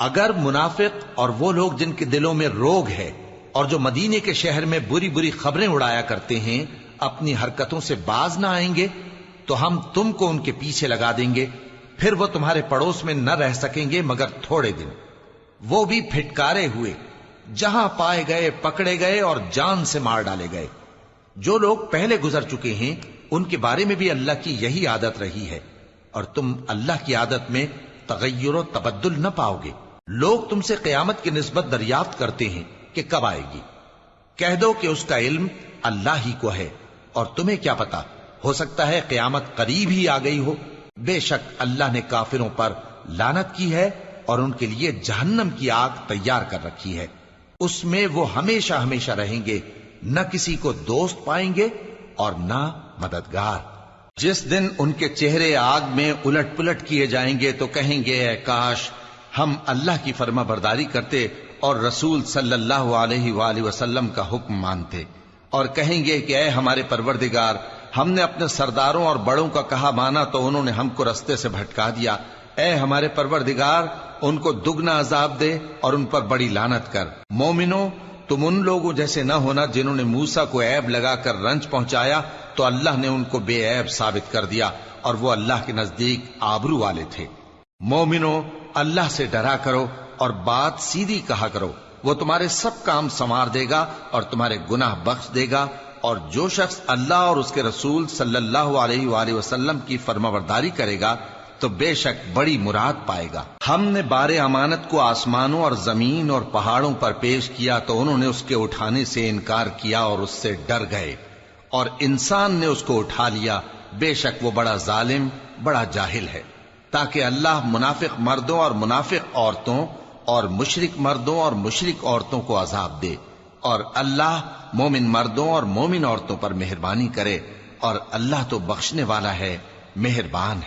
اگر منافق اور وہ لوگ جن کے دلوں میں روگ ہے اور جو مدینے کے شہر میں بری بری خبریں اڑایا کرتے ہیں اپنی حرکتوں سے باز نہ آئیں گے تو ہم تم کو ان کے پیچھے لگا دیں گے، پھر وہ تمہارے پڑوس میں نہ رہ سکیں گے مگر تھوڑے دن، وہ بھی پھٹکارے ہوئے، جہاں پائے گئے پکڑے گئے اور جان سے مار ڈالے گئے۔ جو لوگ پہلے گزر چکے ہیں ان کے بارے میں بھی اللہ کی یہی عادت رہی ہے، اور تم اللہ کی عادت میں تغیر و تبدل نہ پاؤ گے۔ لوگ تم سے قیامت کی نسبت دریافت کرتے ہیں کہ کب آئے گی، کہہ دو کہ اس کا علم اللہ ہی کو ہے، اور تمہیں کیا پتا، ہو سکتا ہے قیامت قریب ہی آ گئی ہو۔ بے شک اللہ نے کافروں پر لعنت کی ہے اور ان کے لیے جہنم کی آگ تیار کر رکھی ہے، اس میں وہ ہمیشہ ہمیشہ رہیں گے، نہ کسی کو دوست پائیں گے اور نہ مددگار۔ جس دن ان کے چہرے آگ میں الٹ پلٹ کیے جائیں گے تو کہیں گے اے کاش ہم اللہ کی فرما برداری کرتے اور رسول صلی اللہ علیہ وآلہ وسلم کا حکم مانتے، اور کہیں گے کہ اے ہمارے پروردگار، ہم نے اپنے سرداروں اور بڑوں کا کہا مانا تو انہوں نے ہم کو رستے سے بھٹکا دیا۔ اے ہمارے پروردگار، ان کو دگنا عذاب دے اور ان پر بڑی لعنت کر۔ مومنوں، تم ان لوگوں جیسے نہ ہونا جنہوں نے موسیٰ کو عیب لگا کر رنج پہنچایا تو اللہ نے ان کو بے عیب ثابت کر دیا اور وہ اللہ کے نزدیک آبرو والے تھے۔ مومنوں، اللہ سے ڈرا کرو اور بات سیدھی کہا کرو، وہ تمہارے سب کام سنوار دے گا اور تمہارے گناہ بخش دے گا، اور جو شخص اللہ اور اس کے رسول صلی اللہ علیہ وآلہ وسلم کی فرمانبرداری کرے گا تو بے شک بڑی مراد پائے گا۔ ہم نے بار امانت کو آسمانوں اور زمین اور پہاڑوں پر پیش کیا تو انہوں نے اس کے اٹھانے سے انکار کیا اور اس سے ڈر گئے، اور انسان نے اس کو اٹھا لیا، بے شک وہ بڑا ظالم، بڑا جاہل ہے۔ تاکہ اللہ منافق مردوں اور منافق عورتوں اور مشرک مردوں اور مشرک عورتوں کو عذاب دے، اور اللہ مومن مردوں اور مومن عورتوں پر مہربانی کرے، اور اللہ تو بخشنے والا ہے، مہربان ہے۔